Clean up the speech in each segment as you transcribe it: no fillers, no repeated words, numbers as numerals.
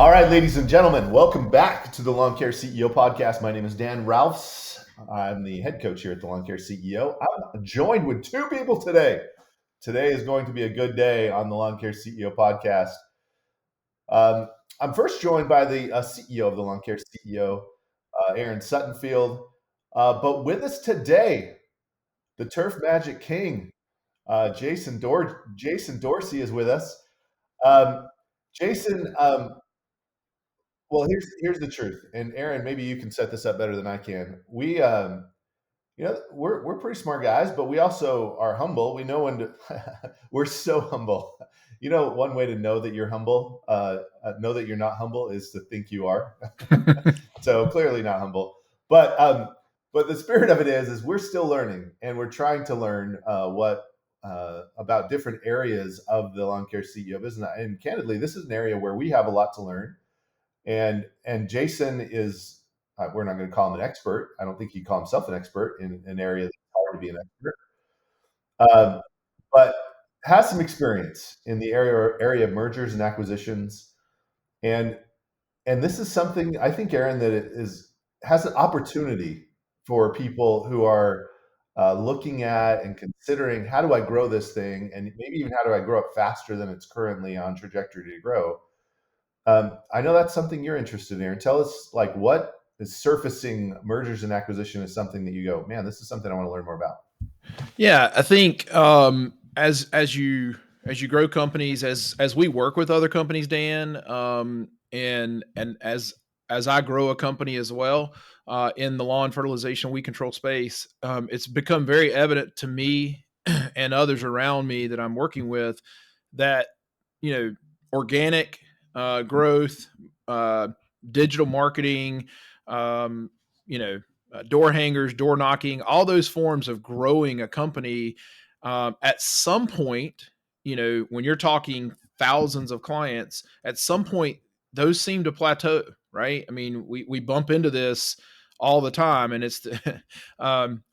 All right, ladies and gentlemen, welcome back to the Lawn Care CEO podcast. My name is Dan Ralphs. I'm the head coach here at the Lawn Care CEO. I'm joined with two people today. Today is going to be a good day on the Lawn Care CEO podcast. I'm first joined by the CEO of the Lawn Care CEO, Aaron Suttonfield. But with us today, the Turf Magic King, Jason Dorsey is with us. Jason, well, here's the truth, and Aaron, maybe you can set this up better than I can. We're pretty smart guys, but we also are humble. We know when to. We're so humble. One way to know that you're humble, know that you're not humble, is to think you are. So clearly not humble. But the spirit of it is we're still learning, and we're trying to learn about different areas of the lawn care CEO business. And candidly, this is an area where we have a lot to learn. And Jason is, we're not going to call him an expert. I don't think he'd call himself an expert in an area that's hard to be an expert, but has some experience in the area of mergers and acquisitions. And this is something I think, Aaron, that has an opportunity for people who are looking at and considering, how do I grow this thing? And maybe even how do I grow it faster than it's currently on trajectory to grow? I know that's something you're interested in, Aaron. Tell us, what is surfacing mergers and acquisition is something that you go, man, this is something I want to learn more about. Yeah, I think as you grow companies, as we work with other companies, Dan, and as I grow a company as well in the lawn fertilization weed control space, it's become very evident to me and others around me that I'm working with that organic growth, digital marketing, door hangers, door knocking, all those forms of growing a company. At some point, when you're talking thousands of clients, at some point, those seem to plateau, right? I mean, we bump into this all the time, and it's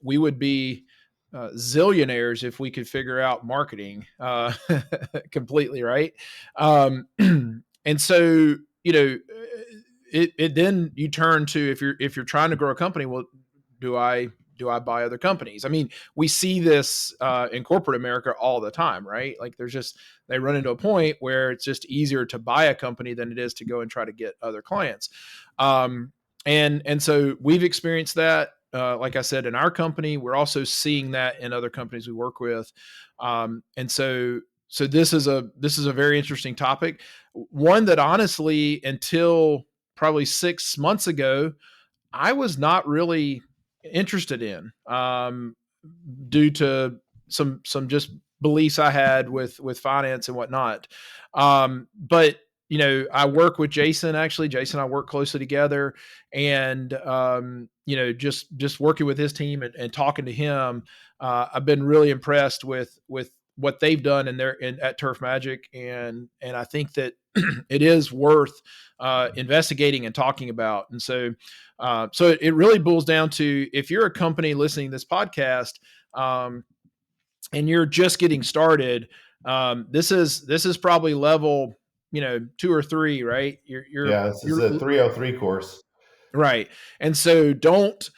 we would be zillionaires if we could figure out marketing completely, right? And so, it then you turn to, if you're trying to grow a company, well, do I buy other companies? I mean, we see this in corporate America all the time, right? Like they run into a point where it's just easier to buy a company than it is to go and try to get other clients. And so we've experienced that. Like I said, in our company, we're also seeing that in other companies we work with. And so this is a very interesting topic. One that honestly, until probably 6 months ago, I was not really interested in, due to some just beliefs I had with finance and whatnot. But I work with Jason. Actually, Jason and I work closely together, and just working with his team and talking to him, I've been really impressed with what they've done at Turf Magic, and I think that it is worth investigating and talking about. And so it really boils down to, if you're a company listening to this podcast, and you're just getting started, this is probably level 2 or 3, right? This is a 303 course, right? And so don't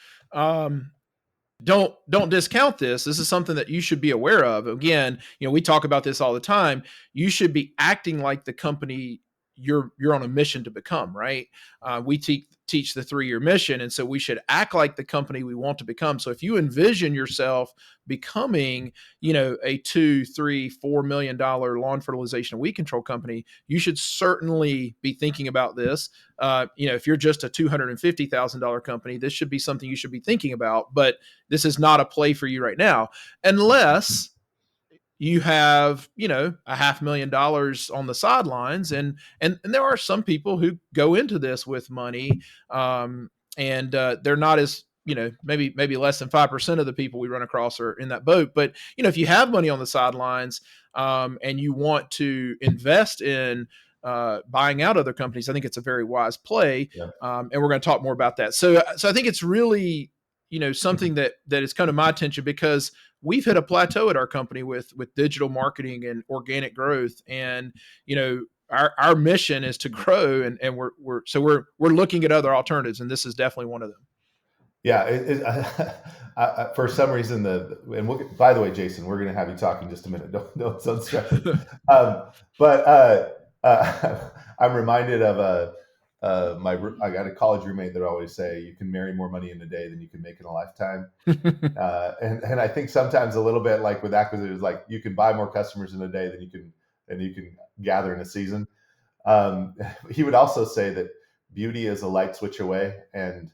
discount this. This is something that you should be aware of. Again, we talk about this all the time. You should be acting like the company you're on a mission to become, right? We teach the 3-year mission, and so we should act like the company we want to become. So if you envision yourself becoming, a $2, $3, $4 million lawn fertilization and weed control company, you should certainly be thinking about this. If you're just a $250,000 company, this should be something you should be thinking about. But this is not a play for you right now, unless you have, $500,000 on the sidelines. And there are some people who go into this with money, and they're not as, maybe less than 5% of the people we run across are in that boat. But, if you have money on the sidelines, and you want to invest in buying out other companies, I think it's a very wise play. Yeah. And we're going to talk more about that. So I think it's really, something that has come to my attention, because we've hit a plateau at our company with digital marketing and organic growth. And, our mission is to grow, and we're looking at other alternatives, and this is definitely one of them. Yeah, for some reason by the way, Jason, we're going to have you talk in just a minute. Don't stress it. But I'm reminded of I got a college roommate that always say you can marry more money in a day than you can make in a lifetime. And I think sometimes a little bit like with acquisitions, like you can buy more customers in a day than you can gather in a season. He would also say that beauty is a light switch away, and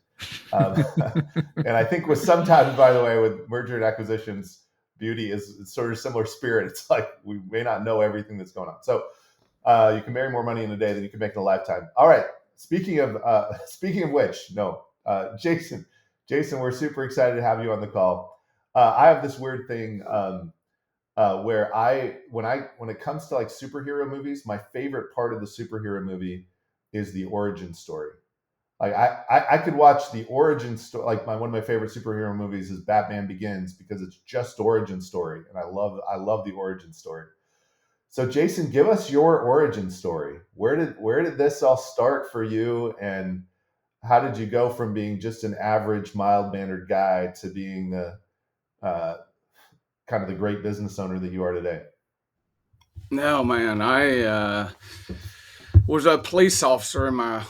and I think with sometimes, by the way, with merger and acquisitions, beauty is sort of similar spirit. It's like we may not know everything that's going on. So you can marry more money in a day than you can make in a lifetime. All right. Speaking of which, no, Jason, we're super excited to have you on the call. I have this weird thing where when it comes to like superhero movies, my favorite part of the superhero movie is the origin story. Like I could watch the origin story. Like one of my favorite superhero movies is Batman Begins because it's just origin story, and I love the origin story. So Jason, give us your origin story. Where did this all start for you, and how did you go from being just an average, mild mannered guy to being the kind of the great business owner that you are today? No, man, I was a police officer in my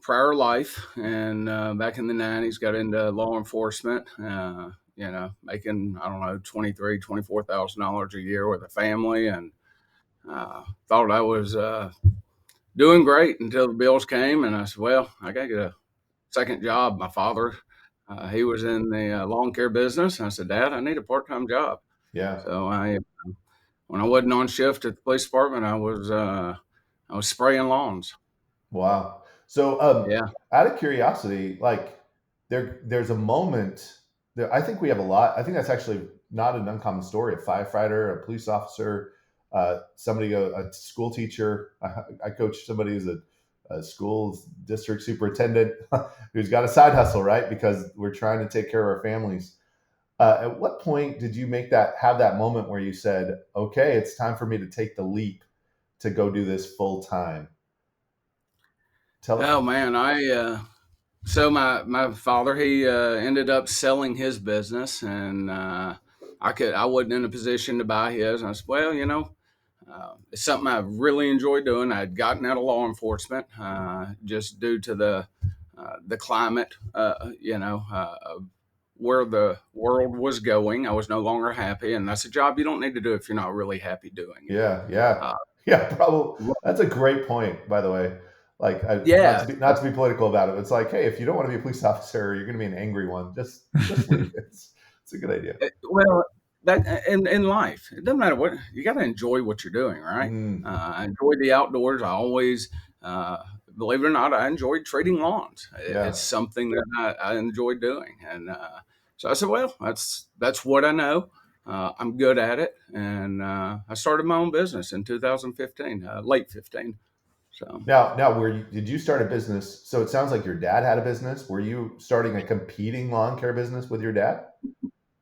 prior life, and back in the '90s, got into law enforcement. Making, I don't know, $24,000 a year with a family, and thought I was doing great until the bills came, and I said, "Well, I got to get a second job." My father, he was in the lawn care business, and I said, "Dad, I need a part-time job." Yeah. So when I wasn't on shift at the police department, I was spraying lawns. Wow. So, Yeah. out of curiosity, like there's a moment that I think we have a lot. I think that's actually not an uncommon story. A firefighter, a police officer, a school teacher. I coach somebody who's a school district superintendent who's got a side hustle, right? Because we're trying to take care of our families. At what point did you have that moment where you said, "Okay, it's time for me to take the leap to go do this full time"? Oh Tell. man, so my father, he ended up selling his business, and I wasn't in a position to buy his. And I said, well, it's something I really enjoy doing. I'd gotten out of law enforcement just due to the climate, where the world was going. I was no longer happy, and that's a job you don't need to do if you're not really happy doing it. Yeah, yeah, Uh, yeah. Probably that's a great point, by the way. Like, yeah, not to be political about it. It's like, hey, if you don't want to be a police officer, you're going to be an angry one. Just leave. It's a good idea. well, that in life, it doesn't matter what you got to enjoy what you're doing, right? Mm, I enjoy the outdoors. I always, uh, believe it or not, I enjoyed trading lawns. It's yeah. something that I enjoy doing, and so I said, well, that's what I know. I'm good at it, and I started my own business in 2015, late 15. So. Now, did you start a business? So it sounds like your dad had a business. Were you starting a competing lawn care business with your dad?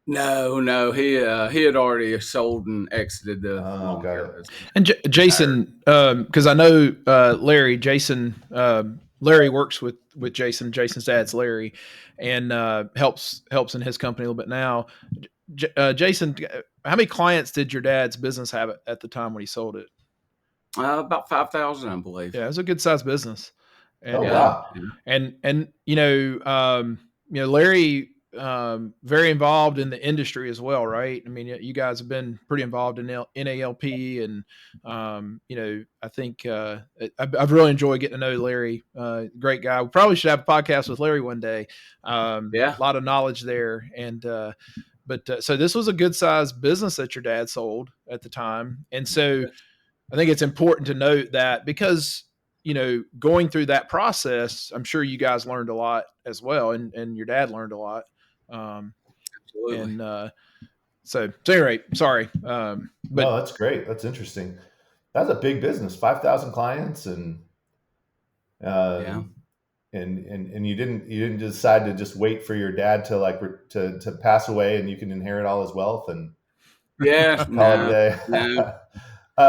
No, no, he had already sold and exited the Oh, lawn got care it. business. And Retired. Jason, because I know Larry works with Jason. Jason's dad's Larry, and helps in his company a little bit now. Jason, how many clients did your dad's business have at the time when he sold it? About 5,000, I believe. Yeah, it was a good sized business, Oh, and Yeah, wow. Larry, very involved in the industry as well, right? I mean, you guys have been pretty involved in NALP, and I think I've really enjoyed getting to know Larry. Great guy. We probably should have a podcast with Larry one day. A yeah. lot of knowledge there, and so this was a good sized business that your dad sold at the time, and so I think it's important to note that because going through that process, I'm sure you guys learned a lot as well, and your dad learned a lot. Um, Absolutely. and so anyway, sorry, but No, that's great. That's interesting. That's a big business. 5,000 clients, Yeah. um, and you didn't decide to just wait for your dad to to pass away and you can inherit all his wealth and Yeah. call it a No, day. no.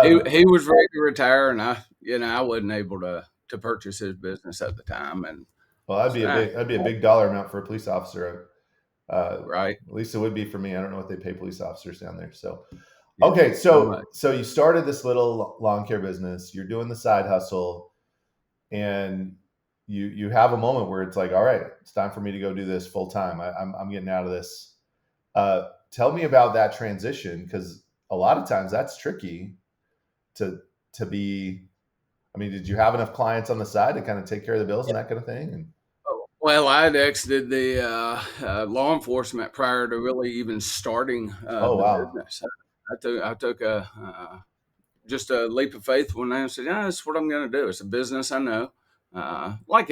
He um, he was ready to retire, and I wasn't able to purchase his business at the time, and Well, so, that'd be a big dollar amount for a police officer. right, At least it would be for me. I don't know what they pay police officers down there. So, yeah, okay, not much. so you started this little lawn care business. You're doing the side hustle, and you have a moment where it's like, all right, it's time for me to go do this full time. I'm getting out of this. Tell me about that transition, because a lot of times that's tricky to be. I mean, did you have enough clients on the side to kind of take care of the bills and that kind of thing? And Well, I had exited the law enforcement prior to really even starting oh the wow, business. I took a just a leap of faith when I said, "Yeah, that's what I'm going to do. It's a business I know." Like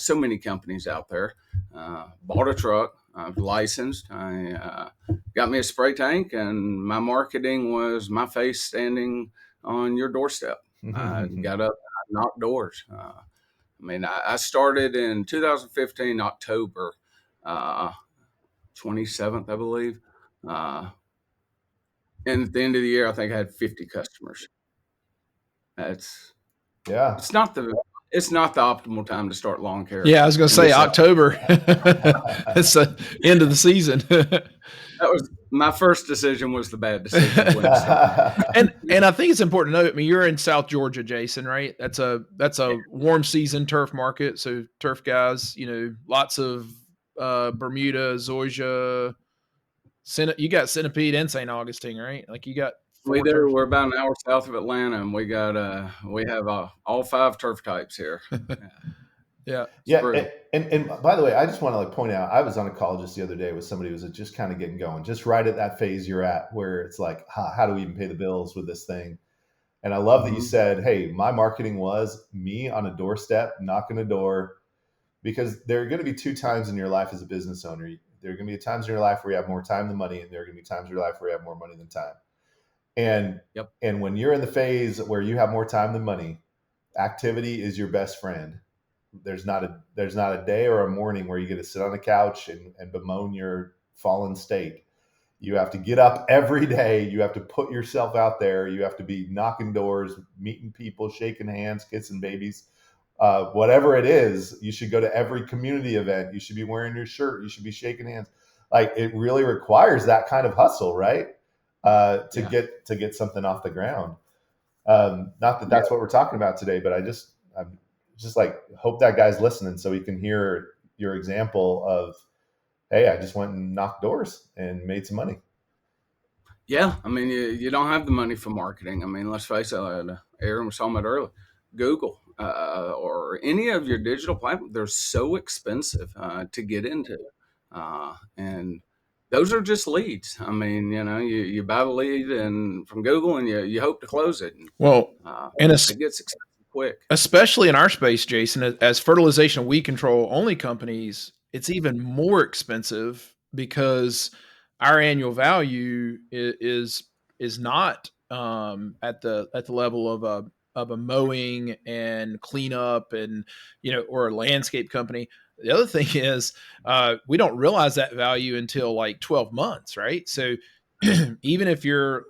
so many companies out there, bought a truck. I was licensed. I got me a spray tank, and my marketing was my face standing on your doorstep. I got up, I knocked doors. I started in 2015 October, uh, 27th, I believe. Uh, and at the end of the year, I think I had 50 customers. That's yeah. it's not the it's not the optimal time to start lawn care Yeah, I was going to in the say South. October. It's the end of the season. That was my first decision was the bad decision when to start. And I think it's important to note. I mean, you're in South Georgia, Jason, right? That's a warm season turf market. So turf guys, lots of Bermuda, Zoysia, you got Centipede and St. Augustine, right? Like you got We four do. turf. We're about an hour south of Atlanta, and we have all 5 turf types here. Yeah. It's Yeah, brutal. and by the way, I just want to like point out, I was on a call just the other day with somebody who was just kind of getting going, just right at that phase you're at, where it's like, how do we even pay the bills with this thing? And I love that you Mhm. said, hey, my marketing was me on a doorstep, knocking a door, because there are going to be 2 times in your life as a business owner. There are going to be times in your life where you have more time than money, and there are going to be times in your life where you have more money than time. And Yep. and when you're in the phase where you have more time than money, activity is your best friend. There's not a day or a morning where you get to sit on a couch and bemoan your fallen state. You have to get up every day. You have to put yourself out there. You have to be knocking doors, meeting people, shaking hands, kissing babies. Whatever it is, you should go to every community event. You should be wearing your shirt. You should be shaking hands. Like it really requires that kind of hustle, right? Yeah. To get something off the ground. Not that Yeah. that's what we're talking about today, but I'm just like hope that guy's listening so he can hear your example of, hey, I just went and knocked doors and made some money. Yeah, you don't have the money for marketing. Let's face it, Aaron was talking about earlier. Google or any of your digital platforms, they're so expensive to get into. And those are just leads. You buy the lead and from Google and you hope to close it. And Well, uh, and it gets expensive quick. especially in our space, Jason, as fertilization and weed control only companies, it's even more expensive because our annual value is not at the level of a mowing and cleanup and or a landscape company. The other thing is we don't realize that value until like 12 months, right? So even if you're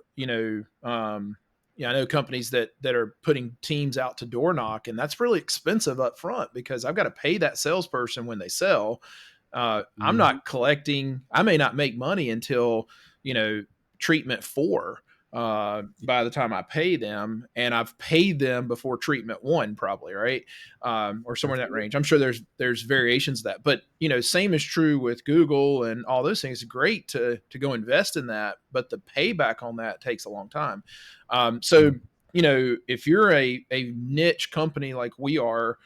yeah, I know companies that are putting teams out to door knock, and that's really expensive up front because I've got to pay that salesperson when they sell. I'm Mhm. not collecting. I may not make money until you know treatment 4 by the time I pay them, and I've paid them before treatment 1, probably right, or somewhere in that range. I'm sure there's variations of that, but same is true with Google and all those things. It's great to go invest in that, but the payback on that takes a long time. So if you're a niche company like we are,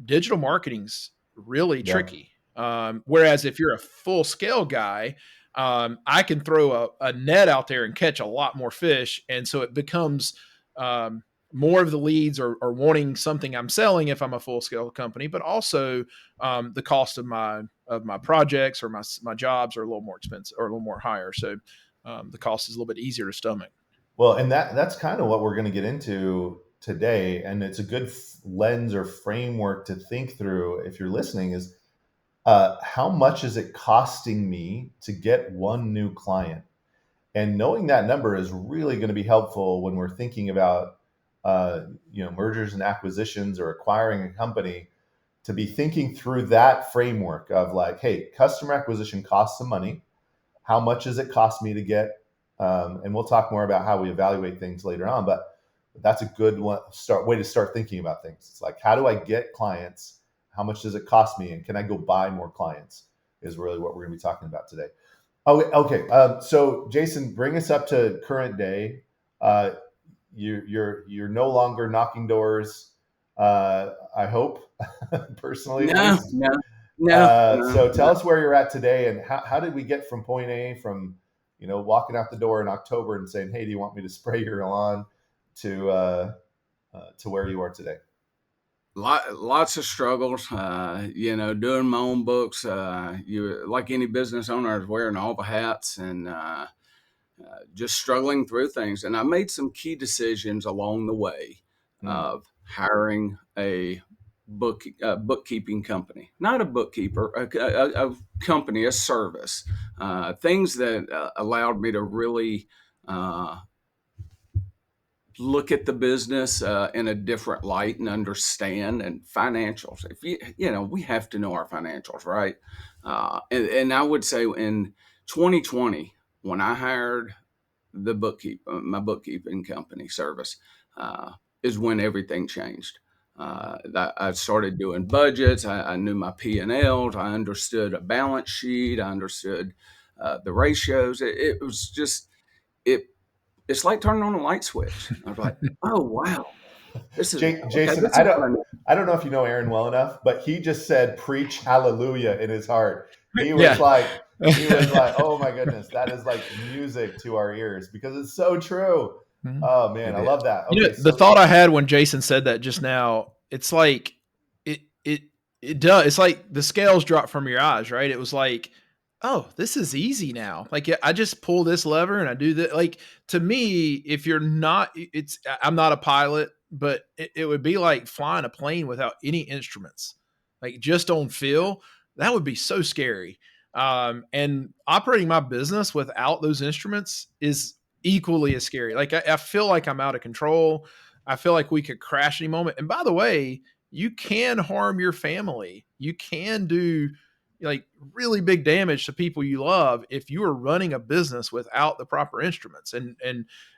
digital marketing's really Yeah. tricky. Whereas if you're a full scale guy, I can throw a net out there and catch a lot more fish. And so it becomes more of the leads are wanting something I'm selling if I'm a full scale company, but also the cost of my projects or my jobs are a little more expensive or a little more higher. So the cost is a little bit easier to stomach. Well, and that's kind of what we're going to get into today, and it's a good lens or framework to think through if you're listening. Is how much is it costing me to get one new client? And knowing that number is really going to be helpful when we're thinking about mergers and acquisitions or acquiring a company, to be thinking through that framework of like, hey, customer acquisition costs some money. How much does it cost me to get? And we'll talk more about how we evaluate things later on, but that's a good way to start thinking about things. It's like, how do I get clients? How much does it cost me? And can I go buy more clients is really what we're going to be talking about today. Okay. So Jason, bring us up to current day. You're no longer knocking doors. I hope, personally at No, least. no, no, So tell no. us where you're at today, and how did we get from point A, from walking out the door in October and saying, "Hey, do you want me to spray your lawn?" to where you are today. Lots of struggles. Doing my own books. You like any business owner, is wearing all the hats and just struggling through things. And I made some key decisions along the way of hiring a bookkeeping company, not a bookkeeper, a company, a service, things that allowed me to really look at the business in a different light and understand. And financials, if we have to know our financials, right? And I would say in 2020, when I hired my bookkeeping company service, is when everything changed. I started doing budgets. I knew my P&Ls. I understood a balance sheet. I understood the ratios. It was just it. It's like turning on a light switch. I was like, oh wow, this is okay. Jason, This is what I need. I don't know if you know Aaron well enough, but he just said "preach hallelujah" in his heart. He was Yeah. like, "Oh my goodness, that is like music to our ears," because it's so true. Oh man, It I is. love that. Okay, The so thought I had when Jason said that just now, it's like it it it does. It's like the scales drop from your eyes, right? It was like, oh, this is easy now. Like I just pull this lever and I do that. Like to me, if you're not, I'm not a pilot, but it would be like flying a plane without any instruments, like just on feel. That would be so scary. And operating my business without those instruments is equally as scary. Like I feel like I'm out of control. I feel like we could crash any moment. And by the way, you can harm your family. You can do like really big damage to people you love if you are running a business without the proper instruments. And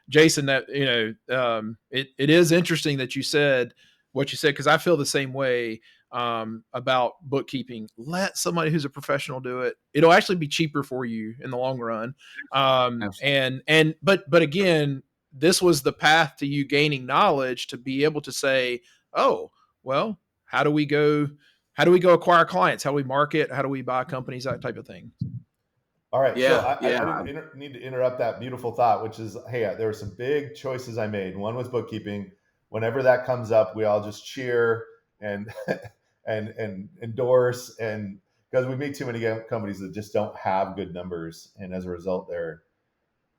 Jason, that it is interesting that you said what you said, because I feel the same way about bookkeeping. Let somebody who's a professional do it. It'll actually be cheaper for you in the long run. Absolutely. But again, this was the path to you gaining knowledge to be able to say, oh, well, how do we go acquire clients? How do we market? How do we buy companies? That type of thing. all right, so Yeah, I yeah. didn't need to interrupt that beautiful thought, which is, hey, there were some big choices I made. One was bookkeeping. Whenever that comes up, we all just cheer and and endorse, and because we meet too many companies that just don't have good numbers, and as a result, they're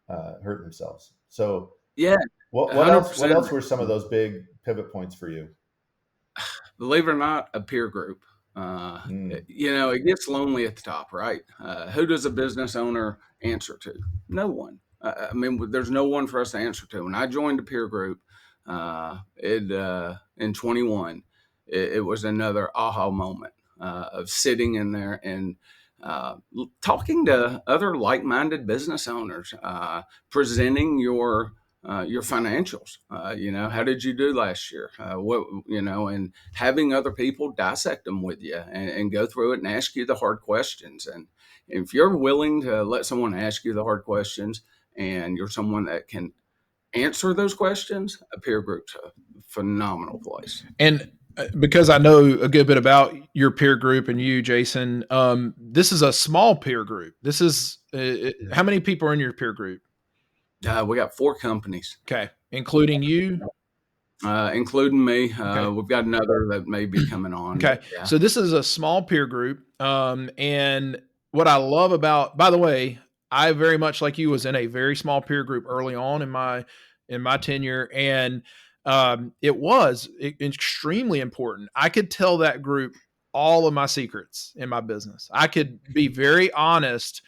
hurting themselves. So Yeah, what hundred else? What percent. else were some of those big pivot points for you? Believe it or not, a peer group. Mm, It gets lonely at the top, right? Who does a business owner answer to? No one. I mean, there's no one for us to answer to. When I joined a peer group, in 21, it was another aha moment of sitting in there and talking to other like-minded business owners, presenting your financials. How did you do last year? And having other people dissect them with you and go through it and ask you the hard questions. And if you're willing to let someone ask you the hard questions and you're someone that can answer those questions, a peer group's a phenomenal place. And because I know a good bit about your peer group and you, Jason, this is a small peer group. This is how many people are in your peer group? We got 4 companies, Okay, including you. including me. Okay. We've got another that may be coming on, Okay. but yeah. So this is a small peer group. And what I love about, by the way, I very much like you was in a very small peer group early on in my tenure. And it was extremely important. I could tell that group all of my secrets in my business. I could be very honest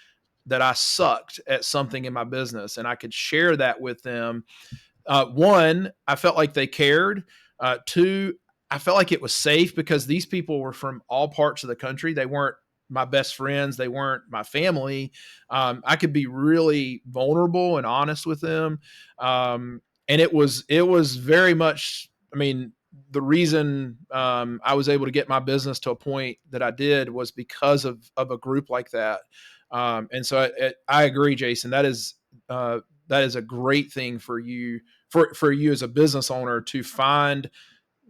that I sucked at something in my business and I could share that with them one, I felt like they cared. Two, I felt like it was safe because these people were from all parts of the country. They weren't my best friends. They weren't my family. I could be really vulnerable and honest with them. And it was very much, I mean, the reason I was able to get my business to a point that I did was because of a group like that. And so I agree, Jason, that is a great thing for you, for you as a business owner, to find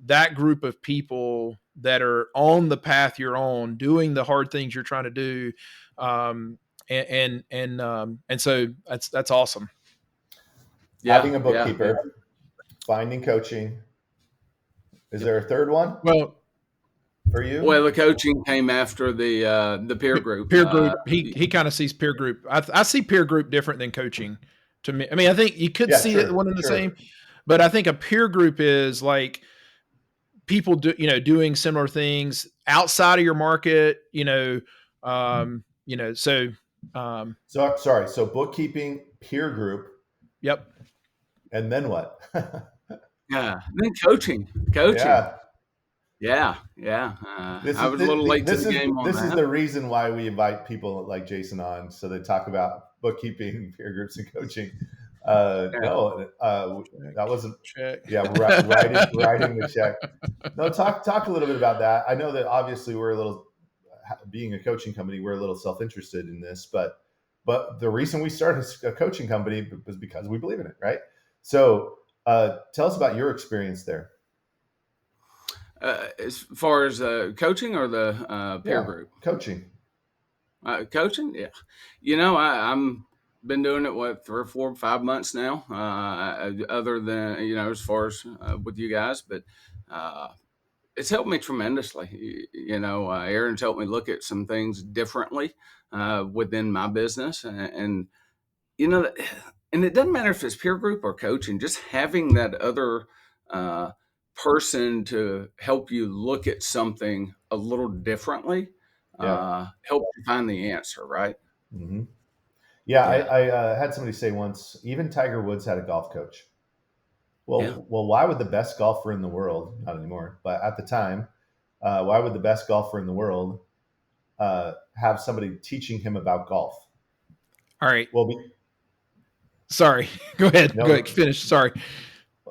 that group of people that are on the path you're on, doing the hard things you're trying to do. And so that's awesome. Yeah, Having a bookkeeper, finding coaching. Is there a third one? Well, for you? Well, the coaching came after the peer group. Peer group. He kind of sees peer group. I see peer group different than coaching. To me, I mean, I think you could see it one and the same, but I think a peer group is like people doing similar things outside of your market. So sorry. So bookkeeping, peer group. Yep. And then what? Yeah. Then coaching. Yeah. I was a little late to the game on that. This is the reason why we invite people like Jason on, so they talk about bookkeeping, peer groups, and coaching. No, that wasn't. Check. Yeah, writing the check. No, talk a little bit about that. I know that obviously we're a little, being a coaching company, we're a little self-interested in this, but the reason we started a coaching company was because we believe in it, right? So tell us about your experience there. As far as coaching or the peer group? Coaching. Coaching, yeah. I'm been doing it 3 or 4 or 5 months now. Other than as far as with you guys, but it's helped me tremendously. Aaron's helped me look at some things differently within my business, and it doesn't matter if it's peer group or coaching. Just having that other person to help you look at something a little differently help you find the answer, right? Mm-hmm. I had somebody say once, even Tiger Woods had a golf coach. Well, why would the best golfer in the world, not anymore, but at the time, why would the best golfer in the world have somebody teaching him about golf? All right. Well, sorry. Go ahead. Go ahead. Finish. Sorry.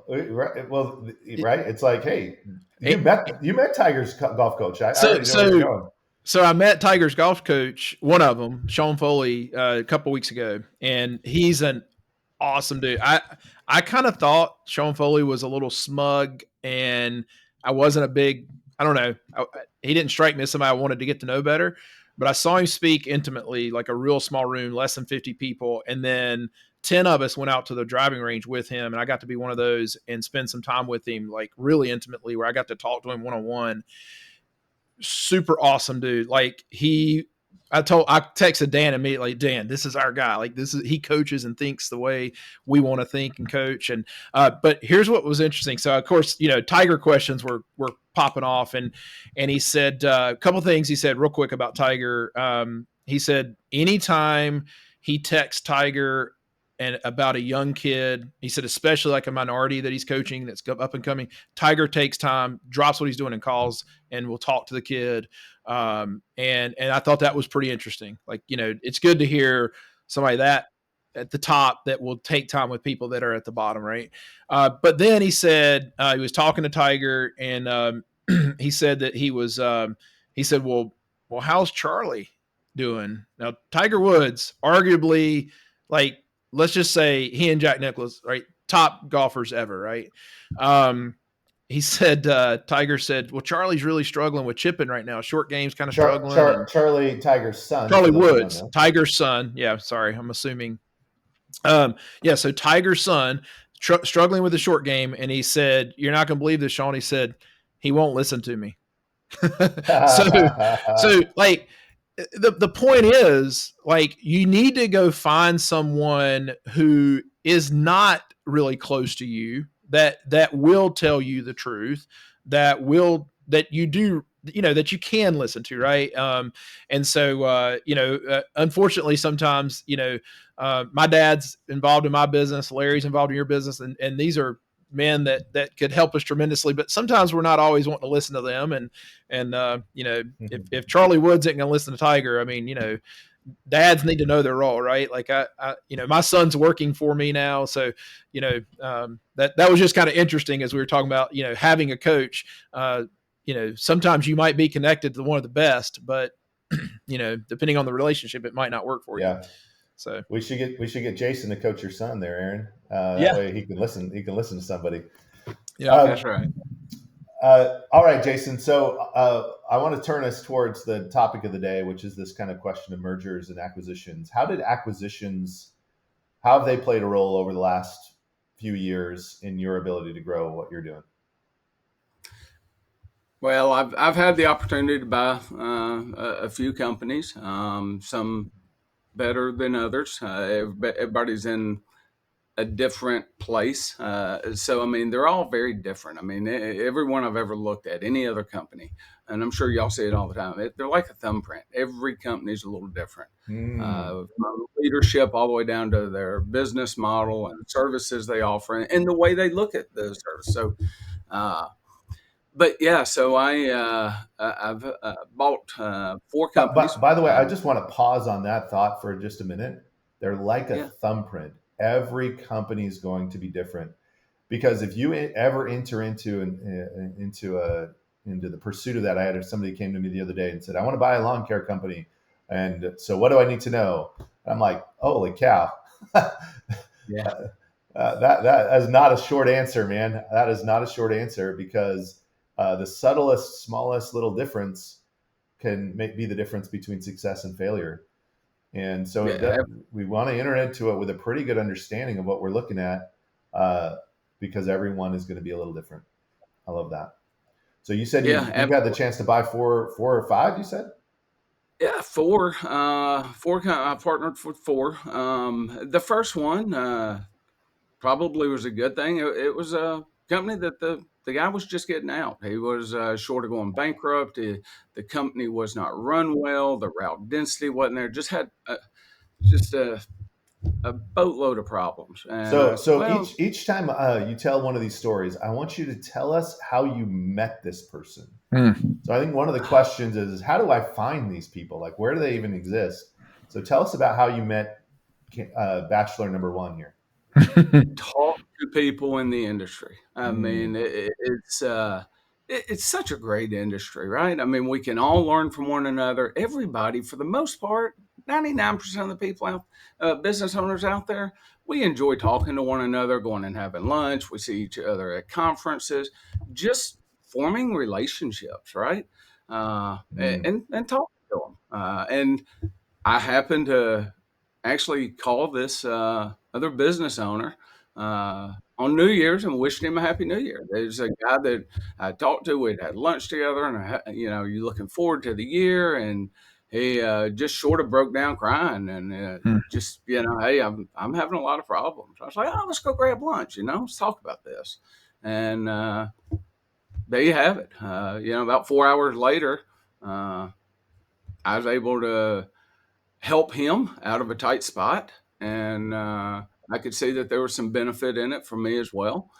Right. Well, right. It's like, hey, you met Tiger's golf coach. I already know where you're going. So I met Tiger's golf coach, one of them, Sean Foley, a couple weeks ago, and he's an awesome dude. I kind of thought Sean Foley was a little smug, and I wasn't a big, I don't know, he didn't strike me as somebody I wanted to get to know better, but I saw him speak intimately, like a real small room, less than 50 people, and then 10 of us went out to the driving range with him, and I got to be one of those and spend some time with him, like really intimately, where I got to talk to him one-on-one. Super awesome dude. Like I texted Dan immediately, Dan, this is our guy. Like he coaches and thinks the way we want to think and coach. And, but here's what was interesting. So of course, Tiger questions were popping off, and he said a couple things he said real quick about Tiger. He said, anytime he texts Tiger and about a young kid, he said, especially like a minority that he's coaching that's up and coming, Tiger takes time, drops what he's doing and calls, and will talk to the kid. And I thought that was pretty interesting. Like, it's good to hear somebody that at the top that will take time with people that are at the bottom. Right. But then he said, he was talking to Tiger, and he said that he said, well, how's Charlie doing? Now, Tiger Woods, arguably, like, let's just say he and Jack Nicklaus, right, top golfers ever, right? He said, Tiger said, well, Charlie's really struggling with chipping right now. Short game's kind of struggling. Charlie, Tiger's son. Charlie Woods, Tiger's son. Yeah, sorry, I'm assuming. So Tiger's son struggling with the short game, and he said, you're not going to believe this, Sean. He said, he won't listen to me. so like, the point is, like, you need to go find someone who is not really close to you, that will tell you the truth, that you do that you can listen to, right? And so unfortunately, sometimes my dad's involved in my business, Larry's involved in your business, and these are men that could help us tremendously, but sometimes we're not always wanting to listen to them. And if Charlie Woods isn't going to listen to Tiger, I mean, dads need to know their role, right? Like my son's working for me now, so that was just kind of interesting as we were talking about having a coach. Sometimes you might be connected to one of the best, but depending on the relationship, it might not work for you. Yeah. So we should get Jason to coach your son there, Aaron. That Yeah. way he can listen to somebody. Yeah, that's right. All right, Jason. So I want to turn us towards the topic of the day, which is this kind of question of mergers and acquisitions. How have they played a role over the last few years in your ability to grow what you're doing? Well, I've had the opportunity to buy a few companies, some better than others. Everybody's in a different place. So, I mean, they're all very different. I mean, every one I've ever looked at, any other company, and I'm sure y'all see it all the time, they're like a thumbprint. Every company's a little different. From leadership all the way down to their business model and services they offer and the way they look at the service. So, but yeah, so I've bought 4 companies. By the way, I just want to pause on that thought for just a minute. They're like a thumbprint. Every company is going to be different, because if you ever enter into the pursuit of that, I had somebody came to me the other day and said, I want to buy a lawn care company, and so what do I need to know? I'm like, holy cow. Yeah. That is not a short answer, man. That is not a short answer, because the subtlest, smallest little difference can be the difference between success and failure. And so we want to enter into it with a pretty good understanding of what we're looking at, because everyone is going to be a little different. I love that. So you said you've had the chance to buy four or five, you said? Yeah, 4. I partnered with 4. The first one probably was a good thing. It was a company that the guy was just getting out. He was short of going bankrupt. The company was not run well. The route density wasn't there. Just had just a boatload of problems. And I said, So well, each time you tell one of these stories, I want you to tell us how you met this person. So I think one of the questions is how do I find these people? Like, where do they even exist? So tell us about how you met bachelor number 1 here. talk to people in the industry. I mean, it's such a great industry, right? I mean, we can all learn from one another. Everybody, for the most part, 99% of the people business owners out there, we enjoy talking to one another, going and having lunch. We see each other at conferences, just forming relationships, right? And talking to them. And I happen to actually call this other business owner on New Year's and wished him a happy New Year. There's a guy that I talked to. We'd had lunch together, and you're looking forward to the year, and he just sort of broke down crying, and just hey, I'm having a lot of problems. I was like, oh, let's go grab lunch. Let's talk about this, and there you have it. About 4 hours later, I was able to help him out of a tight spot, and I could see that there was some benefit in it for me as well.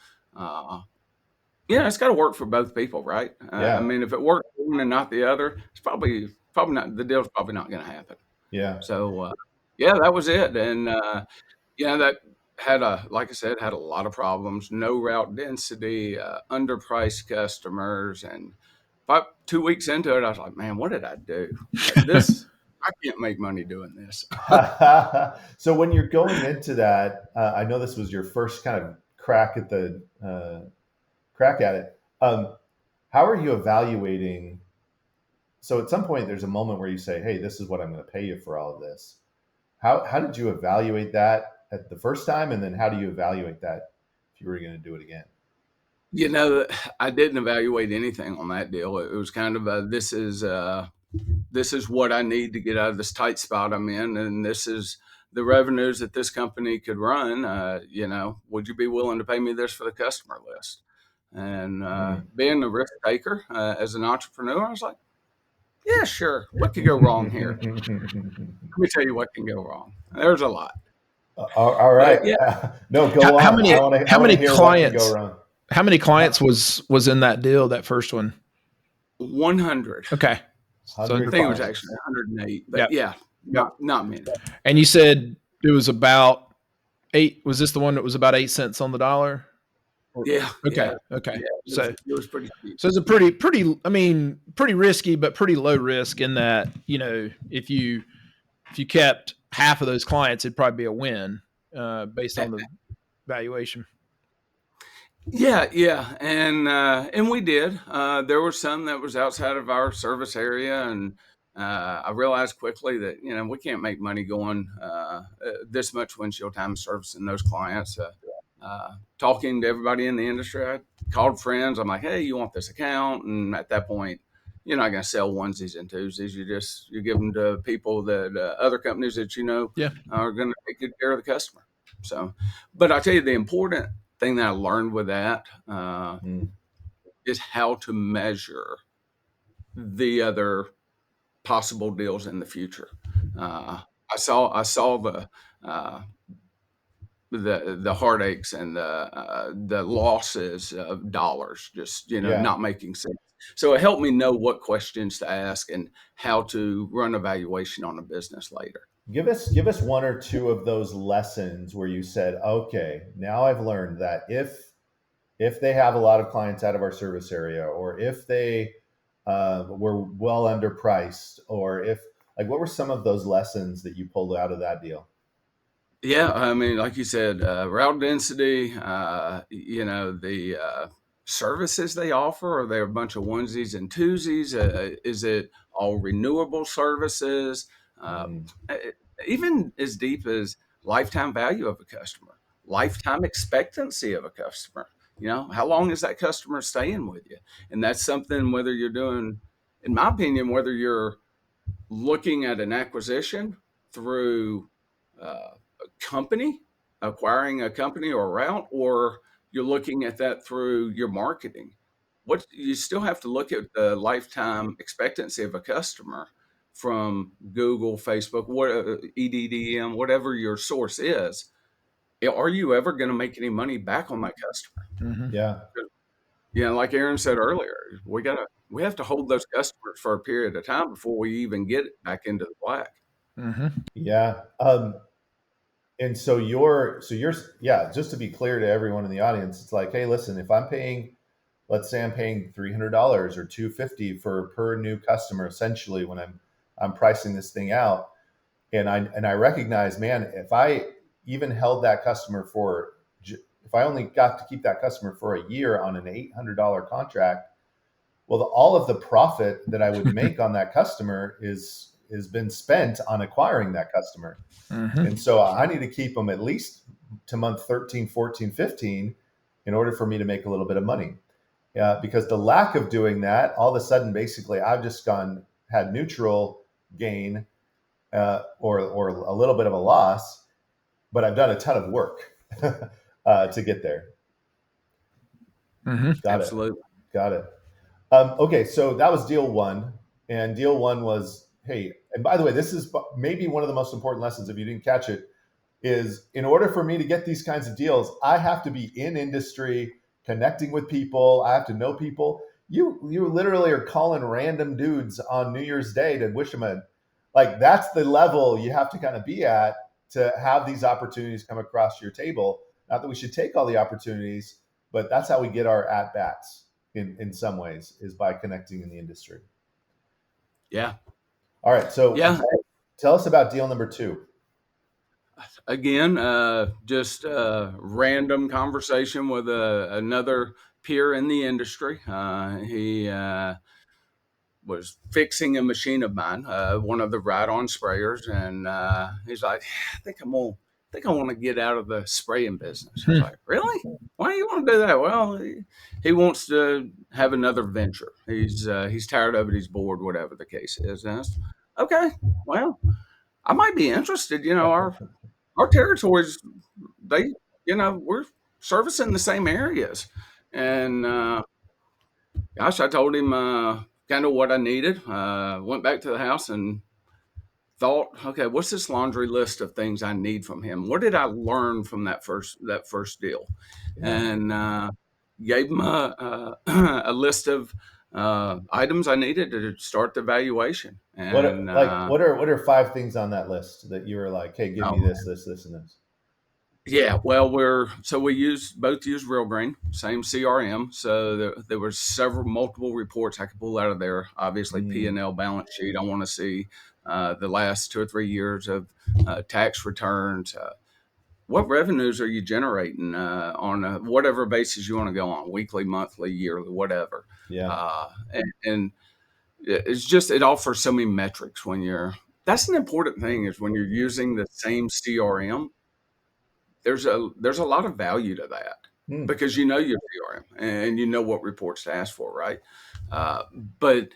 It's got to work for both people, right? I mean, if it works for one and not the other, it's probably not, the deal's probably not going to happen. Yeah. So that was it, and that like I said, had a lot of problems. No route density, underpriced customers, and about 2 weeks into it, I was like, man, what did I do? This. I can't make money doing this. So when you're going into that, I know this was your first kind of crack at it. How are you evaluating? So at some point, there's a moment where you say, "Hey, this is what I'm going to pay you for all of this." How did you evaluate that at the first time, and then how do you evaluate that if you were going to do it again? I didn't evaluate anything on that deal. It was kind of this is what I need to get out of this tight spot I'm in, and this is the revenues that this company could run. Would you be willing to pay me this for the customer list? And Mm. being a risk taker as an entrepreneur, I was like, yeah, sure. What could go wrong here? Let me tell you what can go wrong. There's a lot. All But right. yeah, No, go How on. many I how want many to hear what can go clients wrong. how many clients was in that deal, that first one? 100. Okay. So 100 I under think it was five. actually 108, but Yep. yeah, Yep. not many. And you said it was about 8. Was this the one that was about 8 cents on the dollar? Yeah, Okay. yeah, Okay. yeah. So It was pretty cheap. so it's a pretty risky, but pretty low risk in that, if you kept half of those clients, it'd probably be a win based on the valuation. Yeah, and we did. There were some that was outside of our service area, and I realized quickly that we can't make money going this much windshield time servicing those clients. Talking to everybody in the industry, I called friends. I'm like, hey, you want this account? And at that point, you're not going to sell onesies and twosies. You give them to people that other companies that Yeah. are going to take good care of the customer. So, but I tell you, the important thing that I learned with that Mm. is how to measure the other possible deals in the future. I saw uh, the heartaches and the losses of dollars, just Yeah. not making sense. So it helped me know what questions to ask and how to run a valuation on a business later. Give us one or two of those lessons where you said, okay, now I've learned that if they have a lot of clients out of our service area, or if they were well underpriced, or if, like, what were some of those lessons that you pulled out of that deal? Yeah, I mean, like you said, route density, the services they offer, are they a bunch of onesies and twosies? Is it all renewable services? Uh, Mm. e- Even as deep as lifetime value of a customer, lifetime expectancy of a customer. How long is that customer staying with you? And that's something, whether you're doing, in my opinion, whether you're looking at an acquisition through a company, acquiring a company or a route, or you're looking at that through your marketing. What you still have to look at the lifetime expectancy of a customer from Google, Facebook, what EDDM, whatever your source is. Are you ever going to make any money back on that customer? Mm-hmm. Yeah. Like Aaron said earlier, we have to hold those customers for a period of time before we even get it back into the black. Mm-hmm. Yeah. And so you're yeah, just to be clear to everyone in the audience, it's like, hey, listen, if I'm paying, let's say I'm paying $300 or 250 for per new customer, essentially, when I'm pricing this thing out, and I recognize, man, if I even held that customer for, if I only got to keep that customer for a year on an $800 contract, well, all of the profit that I would make on that customer is been spent on acquiring that customer. Mm-hmm. And so I need to keep them at least to month 13, 14, 15 in order for me to make a little bit of money. Because the lack of doing that, all of a sudden, basically, I've just had neutral gain, or a little bit of a loss, but I've done a ton of work to get there. Mm-hmm. Got it. Absolutely. Got it. Okay, so that was deal one. And deal one was, hey, and by the way, this is maybe one of the most important lessons, if you didn't catch it, is in order for me to get these kinds of deals, I have to be in industry, connecting with people. I have to know people. You literally are calling random dudes on New Year's Day to wish them like, that's the level you have to kind of be at to have these opportunities come across your table. Not that we should take all the opportunities, but that's how we get our at bats in some ways, is by connecting in the industry. Yeah. All right, so Yeah. tell us about deal number two. Again, just a random conversation with another peer in the industry. He was fixing a machine of mine, one of the ride-on sprayers, and he's like, I want to get out of the spraying business." I was like, "Really? Why do you want to do that?" Well, he wants to have another venture. He's tired of it. He's bored, whatever the case is. And I said, okay, well, I might be interested. Our territories, they, we're servicing the same areas. And gosh, I told him kind of what I needed. Went back to the house and thought, okay, what's this laundry list of things I need from him? What did I learn from that first deal? Yeah. And gave him a, a list of items I needed to start the valuation. And What are 5 things on that list that you were like, hey, give me oh, this, and this? yeah, well, we both use Real Green, same CRM. So there were multiple reports I could pull out of there. Obviously, Mm, P&L balance sheet. I want to see the last 2 or 3 years of tax returns. What revenues are you generating on whatever basis you want to go on, weekly, monthly, yearly, whatever. yeah. And it offers so many metrics when you're. That's an important thing is when you're using the same CRM. There's a lot of value to that Mm, because you know your CRM and you know what reports to ask for, right? But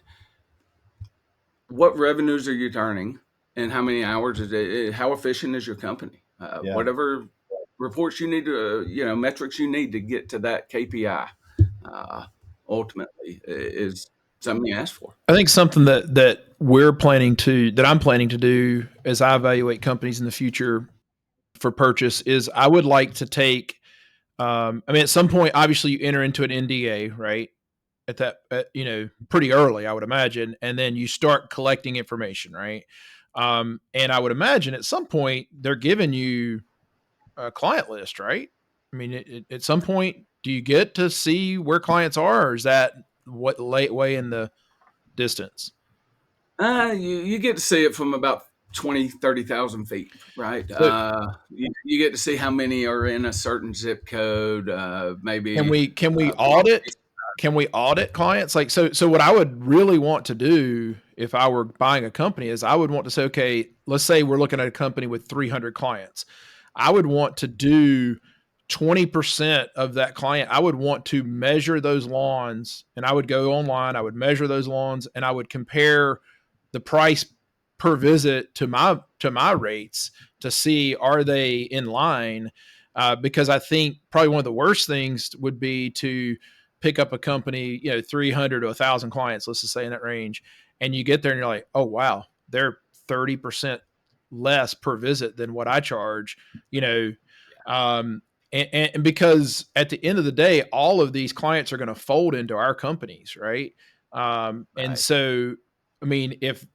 what revenues are you turning, and how many hours is it? How efficient is your company? yeah. Whatever reports you need to, metrics you need to get to that KPI, uh, ultimately is something you ask for. I think something that I'm planning to do as I evaluate companies in the future for purchase is I would like to take. I mean, at some point, obviously, you enter into an NDA, right? Pretty early, I would imagine, and then you start collecting information, right? And I would imagine at some point they're giving you a client list, right? I mean, at some point, do you get to see where clients are, or is that what late way in the distance? You get to see it from about 20, 30,000 feet, right? So You get to see how many are in a certain zip code, can maybe we properties. audit clients? Like, so what I would really want to do if I were buying a company is I would want to say, okay, let's say we're looking at a company with 300 clients. I would want to do 20% of that client. I would want to measure those lawns, and I would go online, I would measure those lawns, and I would compare the price per visit to my rates to see are they in line. Because I think probably one of the worst things would be to pick up a company, 300 to 1,000 clients, let's just say in that range, and you get there and you're like, oh wow, they're 30% less per visit than what I charge, you know. Um, and because at the end of the day, all of these clients are going to fold into our companies, right? And Right. so, I mean, if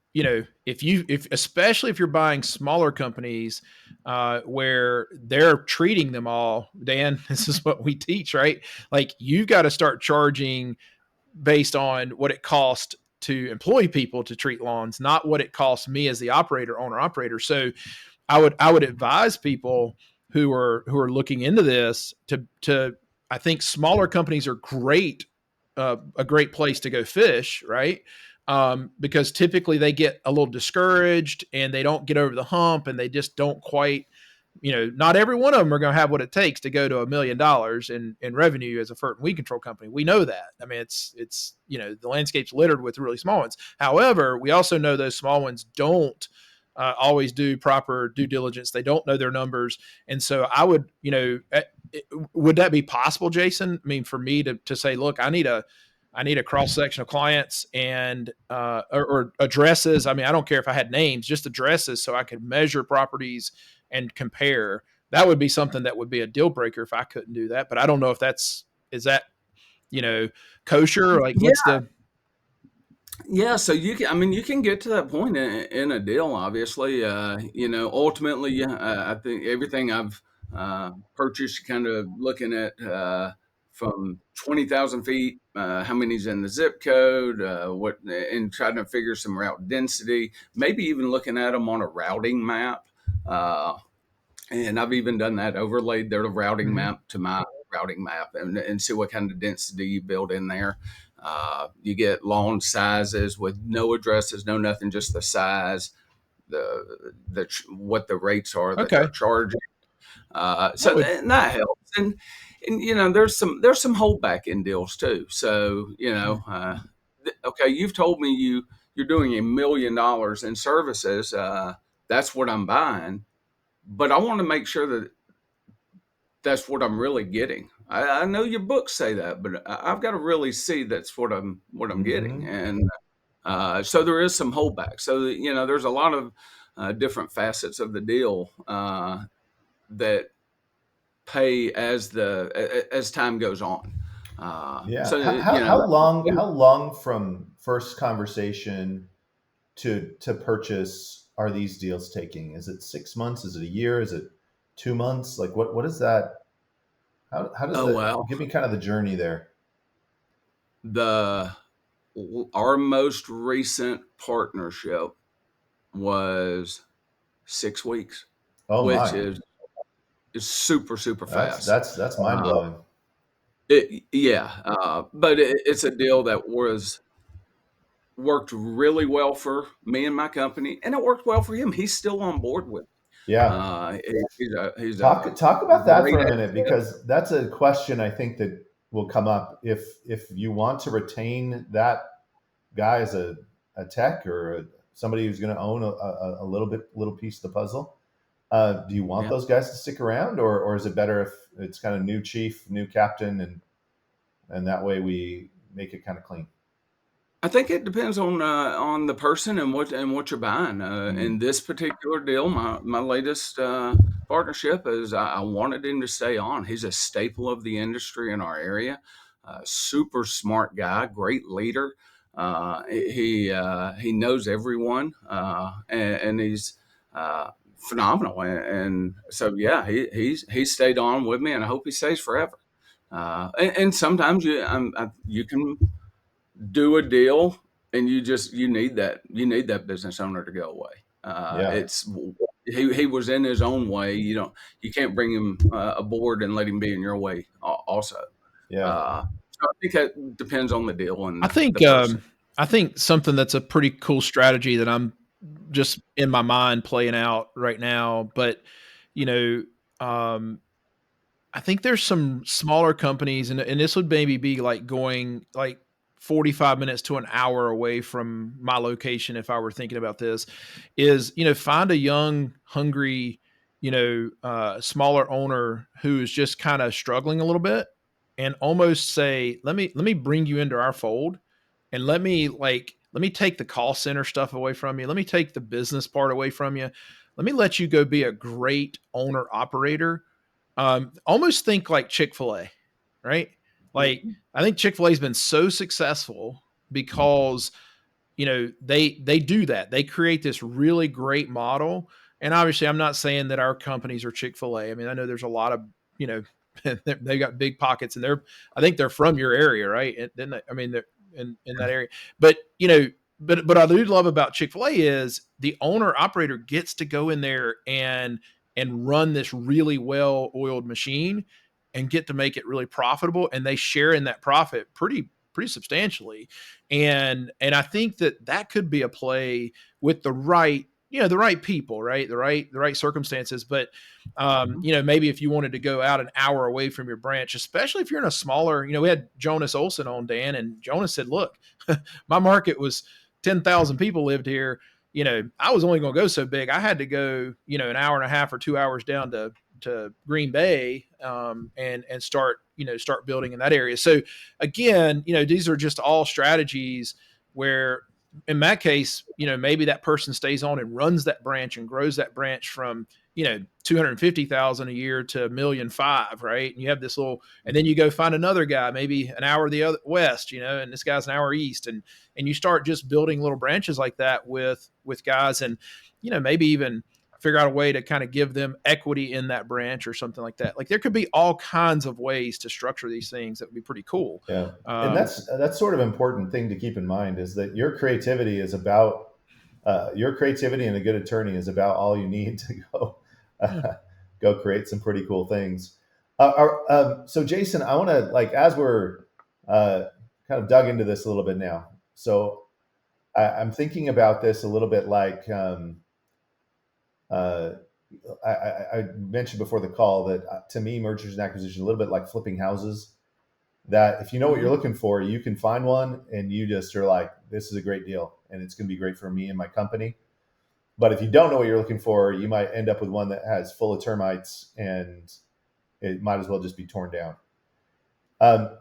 especially if you're buying smaller companies, where they're treating them all, Dan, this is what we teach, right? Like you've got to start charging based on what it costs to employ people to treat lawns, not what it costs me as the owner operator. So I would advise people who are looking into this to I think smaller companies are great, a great place to go fish, right? Because typically they get a little discouraged and they don't get over the hump and they just don't quite, not every one of them are going to have what it takes to go to $1 million in revenue as a fert and weed control company. We know that. I mean, it's the landscape's littered with really small ones. However, we also know those small ones don't always do proper due diligence. They don't know their numbers, and so I would, would that be possible, Jason? I mean, for me to say, look, I need a cross section of clients and or addresses. I mean, I don't care if I had names, just addresses, so I could measure properties and compare. That would be something that would be a deal breaker if I couldn't do that. But I don't know if is that you know kosher. Like, Yeah. what's the Yeah, so you can get to that point in a deal, obviously. Ultimately, yeah, I think everything I've purchased, kind of looking at from 20,000 feet, how many's in the zip code, and trying to figure some route density, maybe even looking at them on a routing map. Uh, and I've even done that, overlaid their routing Mhm. map to my routing map and see what kind of density you build in there. You get lawn sizes with no addresses, no nothing, just the size, what the rates are that they're Okay? charging. That would And that helps. And there's some holdback in deals too. So okay, you've told me you're doing $1 million in services. That's what I'm buying, but I want to make sure that that's what I'm really getting. I know your books say that, but I've got to really see that's what I'm getting, Hmm. and so there is some holdback. So there's a lot of different facets of the deal that pay as time goes on. Yeah. So How long from first conversation to purchase are these deals taking? Is it 6 months? Is it a year? Is it 2 months? Like what is that? How does oh that well, give me kind of the journey there? the our most recent partnership was 6 weeks, Oh which my. is super super fast. That's mind Uh, blowing. yeah, but it's a deal that was worked really well for me and my company, and it worked well for him. He's still on board with. Yeah. He's a Talk about that great for a minute asset. because that's a question I think that will come up if you want to retain that guy as a tech or somebody who's going to own a little piece of the puzzle. Do you want Yeah. those guys to stick around, or is it better if it's kind of new chief, new captain, and that way we make it kind of clean? I think it depends on the person and what you're buying. In Mm. this particular deal, my latest partnership is I wanted him to stay on. He's a staple of the industry in our area. Super smart guy, great leader. He knows everyone, and he's phenomenal. And so yeah, he stayed on with me, and I hope he stays forever. And sometimes you can do a deal and you need that business owner to go away. Yeah, It's he was in his own way. You can't bring him aboard and let him be in your way also. yeah, So I think that depends on the deal and I the think person. I think something that's a pretty cool strategy that I'm just in my mind playing out right now, but you know, um, I think there's some smaller companies, and this would maybe be like going like 45 minutes to an hour away from my location if I were thinking about this, is, find a young, hungry, smaller owner who is just kind of struggling a little bit and almost say, let me bring you into our fold and let me take the call center stuff away from you. Let me take the business part away from you. Let me let you go be a great owner operator. Almost think like Chick-fil-A, right? Like I think Chick-fil-A has been so successful because they do that. They create this really great model. And obviously I'm not saying that our companies are Chick-fil-A. I mean, I know there's a lot of, you know, they got big pockets and I think they're from your area, right? And then I mean they're in that area. But but I do love about Chick-fil-A is the owner operator gets to go in there and run this really well oiled machine and get to make it really profitable, and they share in that profit pretty substantially. And I think that could be a play with the right people, right? The right circumstances. But Mhm. maybe if you wanted to go out an hour away from your branch, especially if you're in a smaller, we had Jonas Olson on, Dan, and Jonas said, look, my market was 10,000 people lived here. I was only going to go so big. I had to go, an hour and a half or 2 hours down to Green Bay, and start building in that area. So again, these are just all strategies where in that case, maybe that person stays on and runs that branch and grows that branch from, 250,000 a year to 1,500,000, right? And you have this little, and then you go find another guy, maybe an hour the other west, and this guy's an hour east, and you start just building little branches like that with guys, and maybe even figure out a way to kind of give them equity in that branch or something like that. Like there could be all kinds of ways to structure these things that would be pretty cool. yeah. And Um, that's sort of important thing to keep in mind is that your creativity is about your creativity, and a good attorney is about all you need to go yeah. go create some pretty cool things. So Jason, I want to like as we're uh, kind of dug into this a little bit now. So I'm thinking about this a little bit like uh, I mentioned before the call that to me, mergers and acquisitions a little bit like flipping houses. That if you know what you're Mhm. looking for, you can find one, and you just are like, this is a great deal, and it's going to be great for me and my company. But if you don't know what you're looking for, you might end up with one that has full of termites, and it might as well just be torn down.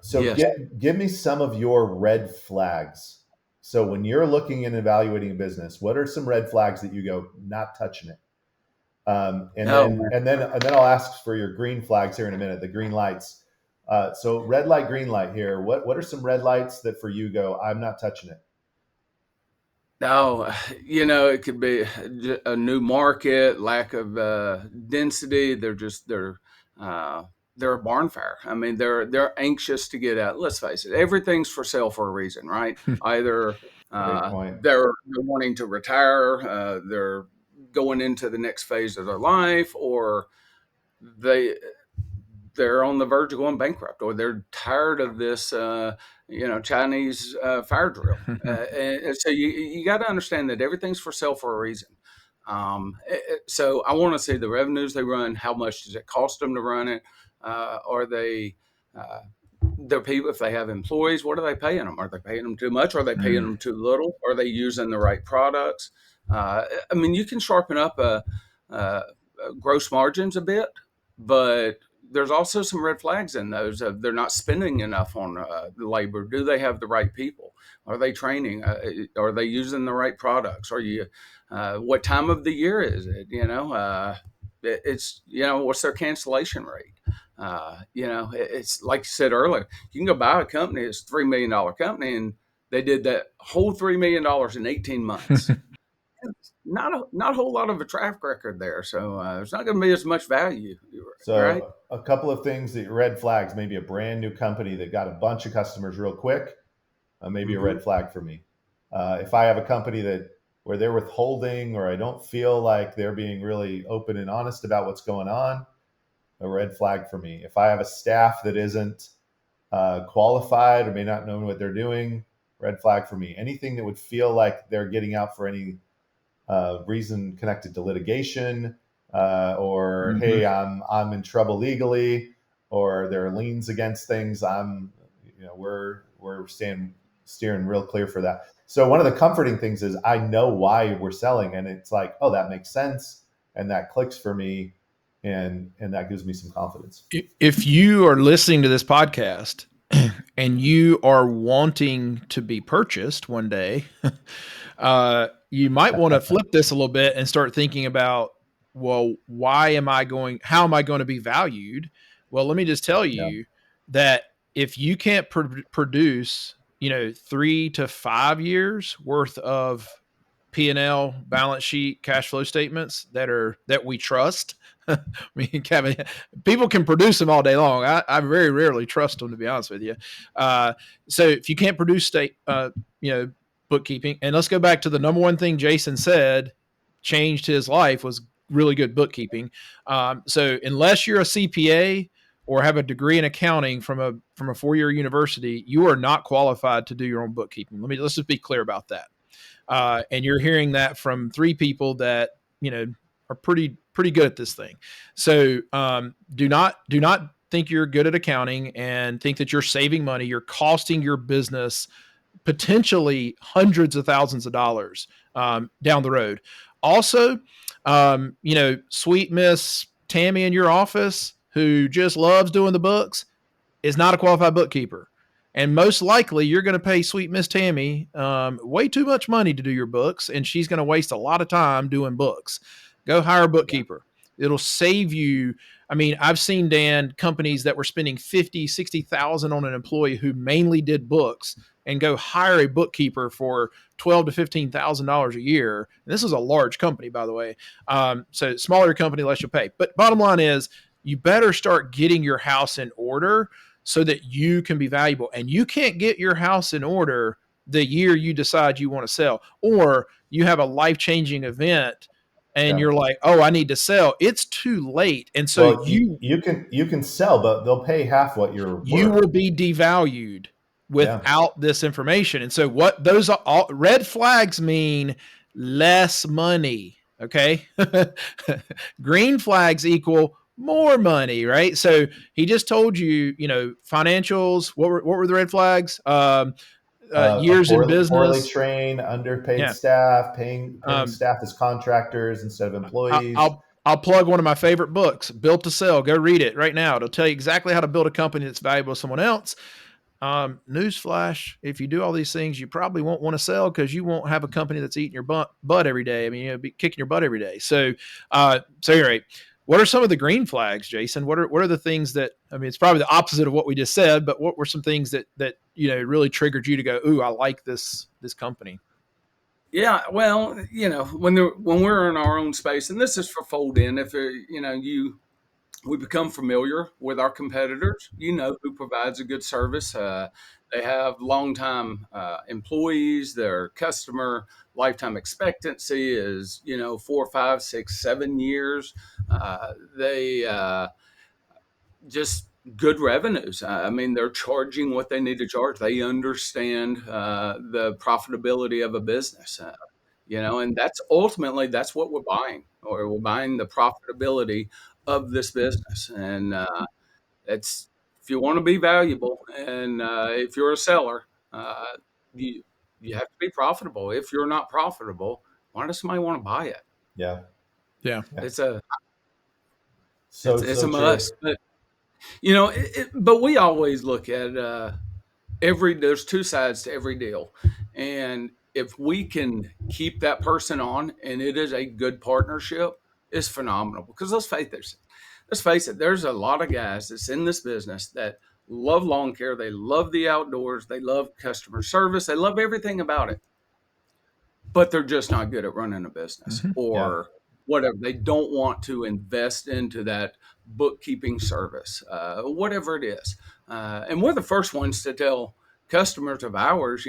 So Yes. give me some of your red flags. So when you're looking and evaluating a business, what are some red flags that you go, not touching it? And Oh, then I'll ask for your green flags here in a minute, the green lights. So red light, green light here. What are some red lights that for you go, I'm not touching it? no, it could be a new market, lack of density. Uh, they're a barn fire. I mean, they're anxious to get out. Let's face it, everything's for sale for a reason, right? Either Great point. they're wanting to retire, they're going into the next phase of their life, or they they're on the verge of going bankrupt, or they're tired of this, Chinese fire drill. And so you got to understand that everything's for sale for a reason. So I want to see the revenues they run. How much does it cost them to run it? Are they uh, their people? If they have employees, what are they paying them? Are they paying them too much? Are they paying Mm. them too little? Are they using the right products? I mean, you can sharpen up gross margins a bit, but there's also some red flags in those. They're not spending enough on labor. Do they have the right people? Are they training? Are they using the right products? Are you? What time of the year is it? It's what's their cancellation rate? It's like you said earlier. You can go buy a company. It's $3 million company, and they did that whole $3 million in 18 months. Not a whole lot of a track record there, so there's not going to be as much value, right? So a couple of things that red flags, maybe a brand new company that got a bunch of customers real quick, maybe a Hmm. red flag for me. If I have a company that where they're withholding or I don't feel like they're being really open and honest about what's going on, a red flag for me. If I have a staff that isn't qualified or may not know what they're doing, red flag for me. Anything that would feel like they're getting out for any reason connected to litigation, or Mhm. hey, I'm in trouble legally, or there are liens against things. We're steering real clear for that. So one of the comforting things is I know why we're selling, and it's like, oh, that makes sense, and that clicks for me, and that gives me some confidence. If you are listening to this podcast and you are wanting to be purchased one day, you might want to flip this a little bit and start thinking about, well, how am I going to be valued? Well, let me just tell Yeah, you that if you can't produce, 3 to 5 years worth of P&L, balance sheet, cash flow statements that we trust. I mean, Kevin, people can produce them all day long. I very rarely trust them, to be honest with you. So if you can't produce bookkeeping, and let's go back to the number one thing Jason said changed his life was really good bookkeeping. So unless you're a CPA or have a degree in accounting from a 4-year university, you are not qualified to do your own bookkeeping. Let's just be clear about that. And you're hearing that from 3 people that are pretty good at this thing. So do not think you're good at accounting and think that you're saving money. You're costing your business potentially hundreds of thousands of dollars down the road. Also, sweet Miss Tammy in your office who just loves doing the books is not a qualified bookkeeper. And most likely, you're going to pay sweet Miss Tammy way too much money to do your books, and she's going to waste a lot of time doing books. Go hire a Yeah. bookkeeper. It'll save you. I mean, I've seen, Dan, companies that were spending 50, 60,000 on an employee who mainly did books and go hire a bookkeeper for $12 to $15,000 a year. And this is a large company, by the way. So smaller company, less you'll pay. But bottom line is, you better start getting your house in order so that you can be valuable. And you can't get your house in order the year you decide you want to sell, or you have a life-changing event and yeah. you're like, oh, I need to sell. It's too late. And so Well, you can sell, but they'll pay half what you're you worth. will be devalued Yeah. without this information. And so what those are all red flags mean less money. Okay. Green flags equal more money, right? So he just told you, financials. What were the red flags? A Years in poorly business. trained, underpaid Yeah. staff, paying Um, staff as contractors instead of I'll employees. I'll plug one of my favorite books, Built to Sell. Go read it right now. It'll tell you exactly how to build a company that's valuable to someone else. Newsflash, if you do all these things, you probably won't want to sell because you won't have a company that's eating your butt every day. I mean, you'll be kicking your butt every day. So you're right. What are some of the green flags, Jason? What are the things that, I mean, it's probably the opposite of what we just said, but what were some things that really triggered you to go, ooh, I like this company? Yeah, well, when we're in our own space, and this is for fold in, if we become familiar with our competitors, who provides a good service. They have long time employees. Their customer lifetime expectancy is 4, 5, 6, 7 years. They just good revenues. I mean, they're charging what they need to charge. They understand the profitability of a business, and that's what we're buying, or we're buying the profitability of this business. And it's if you want to be valuable, and if you're a seller, you you have to be profitable. If you're not profitable, why does somebody want to buy it? Yeah. Yeah. Yeah. It's a it's So a true. must. But but we always look at there's two sides to every deal, and if we can keep that person on and it is a good partnership, it's phenomenal. Because let's face it, there's a lot of guys that's in this business that love lawn care, they love the outdoors, they love customer service, they love everything about it, but they're just not good at running a business, Mm-hmm. Yeah. or whatever. They don't want to invest into that bookkeeping service, whatever it is. And we're the first ones to tell customers of ours,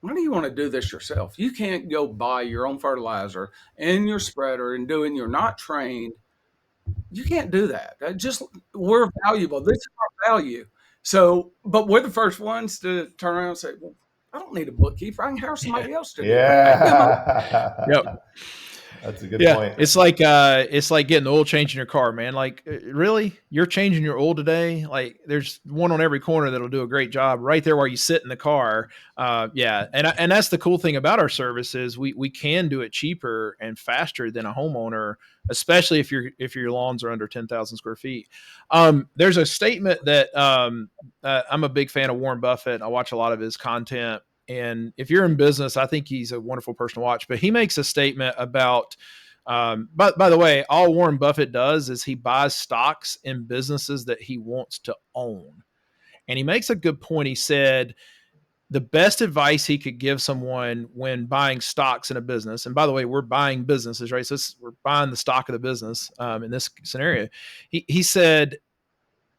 why do you want to do this yourself? You can't go buy your own fertilizer and your spreader and do it, and you're not trained. You can't do that. We're valuable. This is our value. So, but we're the first ones to turn around and say, well, I don't need a bookkeeper. I can hire somebody else to do it. I can do my Yep. Yeah. That's a good Yeah, point. it's like getting the oil change in your car, man. Like, really, you're changing your oil today? Like, there's one on every corner that'll do a great job right there where you sit in the car. Yeah, and that's the cool thing about our service is we can do it cheaper and faster than a homeowner, especially if your lawns are under 10,000 square feet. There's a statement that I'm a big fan of Warren Buffett. I watch a lot of his content. And if you're in business, I think he's a wonderful person to watch. But he makes a statement about, by the way, all Warren Buffett does is he buys stocks in businesses that he wants to own. And he makes a good point. He said the best advice he could give someone when buying stocks in a business, and by the way, we're buying businesses, right? So we're buying the stock of the business in this scenario. He said,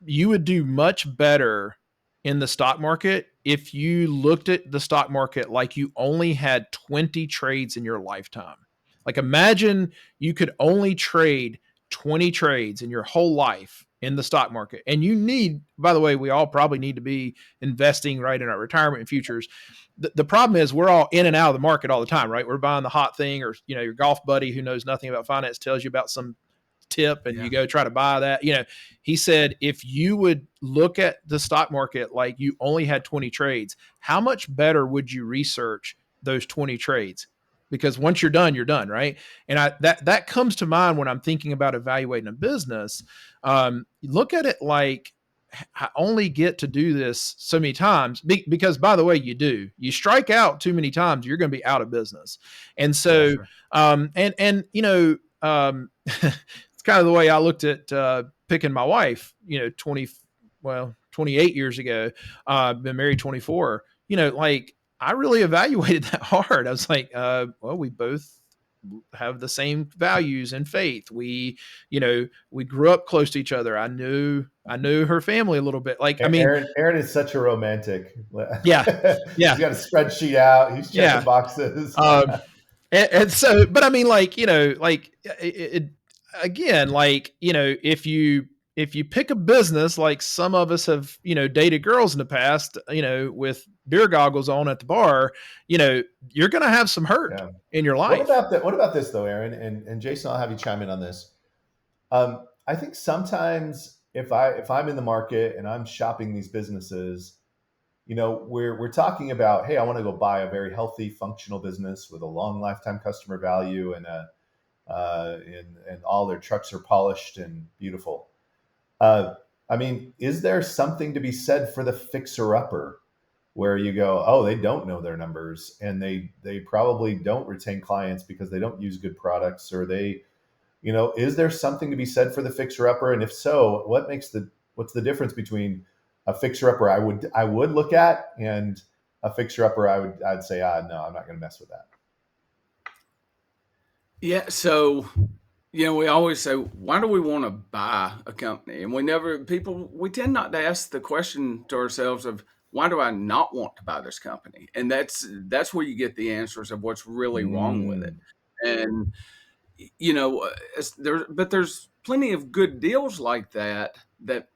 you would do much better in the stock market if you looked at the stock market like you only had 20 trades in your lifetime. Like, imagine you could only trade 20 trades in your whole life in the stock market. And you need, by the way, we all probably need to be investing right in our retirement and futures. The problem is we're all in and out of the market all the time, right? We're buying the hot thing, or, your golf buddy who knows nothing about finance tells you about some tip and you Yeah. go try to buy that. He said, if you would look at the stock market like you only had 20 trades, how much better would you research those 20 trades? Because once you're done, right? And that comes to mind when I'm thinking about evaluating a business. Look at it like, I only get to do this so many times because, by the way, you strike out too many times, you're going to be out of business. And so, Sure. it's kind of the way I looked at picking my wife, 28 years ago. I've been married 24. Like, I really evaluated that hard. I was like, well, we both have the same values and faith. We grew up close to each other. I knew her family a little bit. Like, I mean, Aaron is such a romantic. yeah, yeah, He's got a spreadsheet out. He's checking yeah. boxes. And so, but I mean, like, again, like, if you pick a business, like some of us have, dated girls in the past, with beer goggles on at the bar, you're going to have some hurt Yeah. in your What life. about that? What about this though, Aaron and Jason? I'll have you chime in on this. I think sometimes if I'm in the market and I'm shopping these businesses, we're talking about, hey, I want to go buy a very healthy, functional business with a long lifetime customer value and and all their trucks are polished and beautiful. Uh, I mean, is there something to be said for the fixer-upper, where you go, oh, they don't know their numbers, and they probably don't retain clients because they don't use good products, or they, is there something to be said for the fixer-upper? And if so, what's the difference between a fixer-upper I would look at and a fixer-upper I'd say, no, I'm not going to mess with that. Yeah. So, we always say, why do we want to buy a company? And we tend not to ask the question to ourselves of, why do I not want to buy this company? And that's where you get the answers of what's really wrong with it. And, there's plenty of good deals like that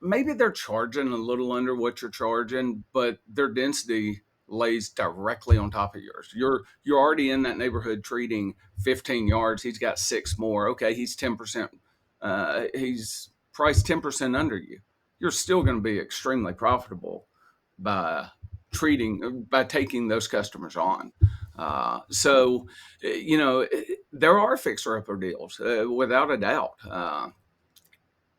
maybe they're charging a little under what you're charging, but their density lays directly on top of yours. You're already in that neighborhood treating 15 yards. He's got 6 more. Okay, he's 10%. He's priced 10% under you. You're still going to be extremely profitable by taking those customers on. So, there are fixer-upper deals, without a doubt.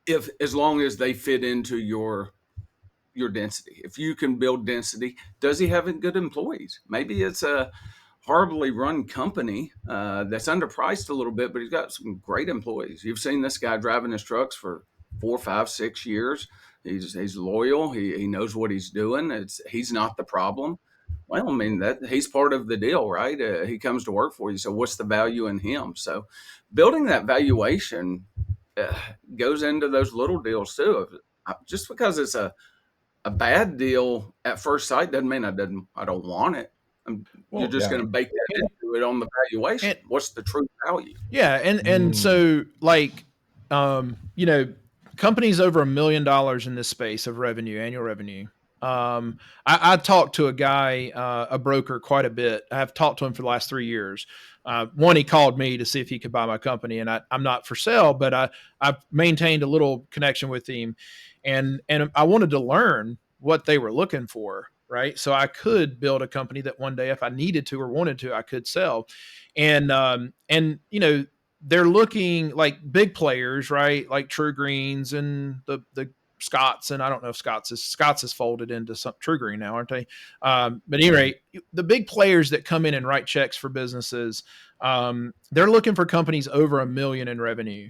If as long as they fit into your density. If you can build density, does he have good employees? Maybe it's a horribly run company that's underpriced a little bit, but he's got some great employees. You've seen this guy driving his trucks for 4, 5, 6 years. He's loyal. He knows what he's doing. He's not the problem. Well, I mean, that he's part of the deal, right? He comes to work for you. So what's the value in him? So building that valuation goes into those little deals too. Just because it's a bad deal at first sight doesn't mean I don't want it. You're just going to bake that into it on the valuation. What's the true value? Yeah. And so like, companies over $1 million in this space of revenue, annual revenue. I talked to a guy, a broker, quite a bit. I've talked to him for the last 3 years. One, he called me to see if he could buy my company, and I'm not for sale, but I've maintained a little connection with him, and I wanted to learn what they were looking for, right? So I could build a company that one day, if I needed to or wanted to, I could sell, and they're looking like big players, right? Like True Greens and the Scott's, and I don't know if Scott's is folded into some True Green now, aren't they? But at any rate, the big players that come in and write checks for businesses, they're looking for companies over $1 million in revenue.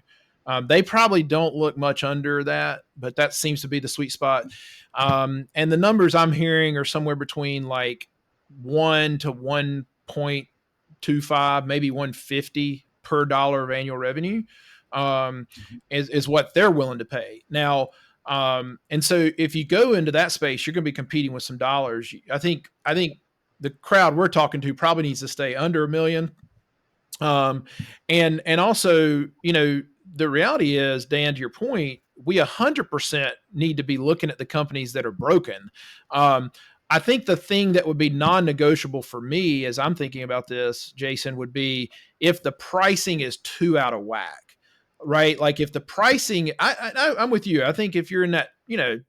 They probably don't look much under that, but that seems to be the sweet spot. And the numbers I'm hearing are somewhere between like 1 to 1.25, maybe 150 per dollar of annual revenue, is what they're willing to pay. Now, and so if you go into that space, you're going to be competing with some dollars. I think the crowd we're talking to probably needs to stay under $1 million. And also, the reality is, Dan, to your point, we 100% need to be looking at the companies that are broken. I think the thing that would be non-negotiable for me as I'm thinking about this, Jason, would be if the pricing is too out of whack, right? Like if the pricing, I'm with you. I think if you're in that,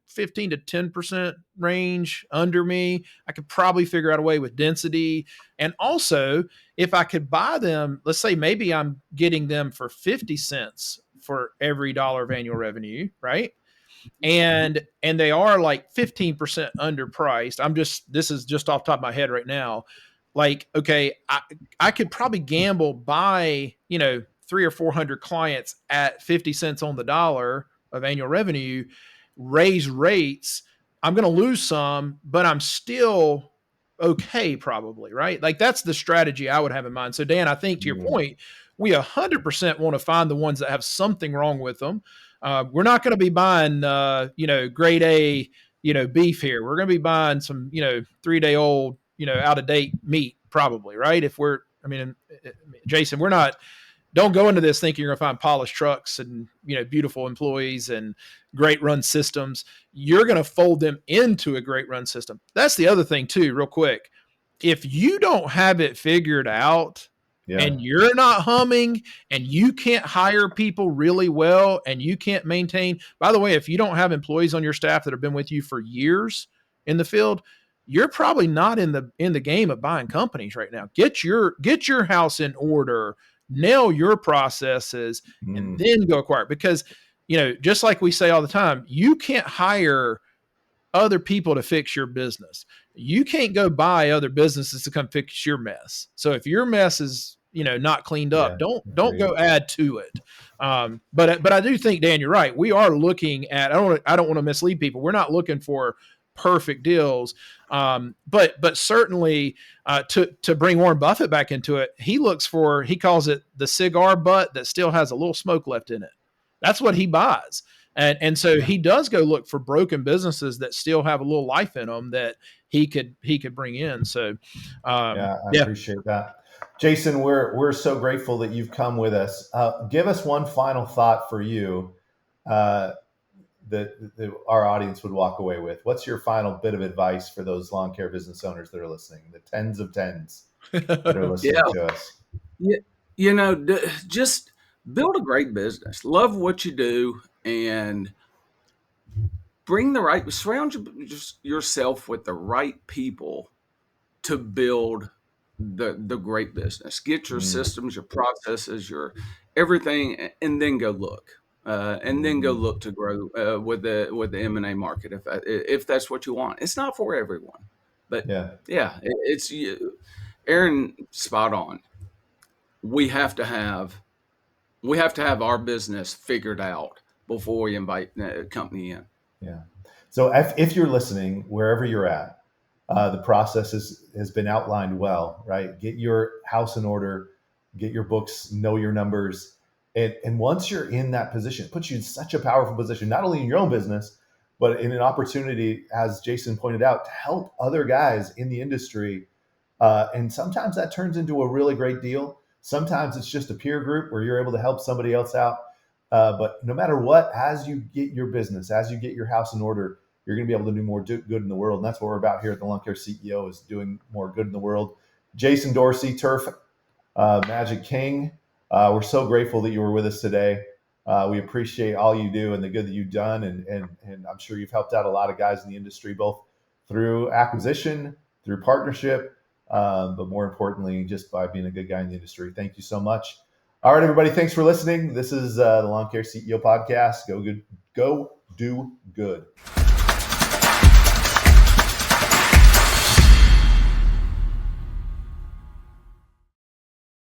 15 to 10% range under me, I could probably figure out a way with density. And also if I could buy them, let's say maybe I'm getting them for 50 cents for every dollar of annual revenue, right? And they are like 15% underpriced. This is just off the top of my head right now. Like, okay, I could probably gamble, buy, 300 or 400 clients at 50 cents on the dollar of annual revenue, raise rates. I'm going to lose some, but I'm still okay, probably, right? Like that's the strategy I would have in mind. So Dan, I think to your point, we 100% want to find the ones that have something wrong with them. We're not going to be buying, grade A, beef here. We're going to be buying some, 3-day-old, out of date meat, probably, right? Jason, don't go into this thinking you're going to find polished trucks and, beautiful employees and great run systems. You're going to fold them into a great run system. That's the other thing too, real quick. If you don't have it figured out, and you're not humming and you can't hire people really well and you can't maintain, by the way, if you don't have employees on your staff that have been with you for years in the field, you're probably not in the game of buying companies right now. Get your house in order, nail your processes, and then go acquire. Because, just like we say all the time, you can't hire other people to fix your business. You can't go buy other businesses to come fix your mess. So if your mess is, not cleaned up, don't go add to it. But I do think, Dan, you're right. We are looking at, I don't want to mislead people. We're not looking for perfect deals. But certainly, to bring Warren Buffett back into it, he calls it the cigar butt that still has a little smoke left in it. That's what he buys. And so he does go look for broken businesses that still have a little life in them that he could bring in. So, I appreciate that. Jason, we're so grateful that you've come with us. Give us one final thought for you that our audience would walk away with. What's your final bit of advice for those lawn care business owners that are listening, the tens of tens that are listening to us? Just build a great business. Love what you do, and surround yourself with the right people to build the great business. Get your systems, your processes, your everything, and then go look. Then go look to grow with the M&A market if that's what you want. It's not for everyone, but it's Aaron, spot on. We have to have our business figured out before we invite a company in. Yeah. So if you're listening, wherever you're at, the process has been outlined well, right? Get your house in order, get your books, know your numbers. And once you're in that position, it puts you in such a powerful position, not only in your own business, but in an opportunity, as Jason pointed out, to help other guys in the industry. And sometimes that turns into a really great deal. Sometimes it's just a peer group where you're able to help somebody else out. But no matter what, as you get your business, as you get your house in order, you're going to be able to do more good in the world. And that's what we're about here at the Lawn Care CEO, is doing more good in the world. Jason Dorsey, Turf Magic King, we're so grateful that you were with us today. We appreciate all you do and the good that you've done. And I'm sure you've helped out a lot of guys in the industry, both through acquisition, through partnership, but more importantly, just by being a good guy in the industry. Thank you so much. All right, everybody. Thanks for listening. This is the Lawn Care CEO podcast. Go do good.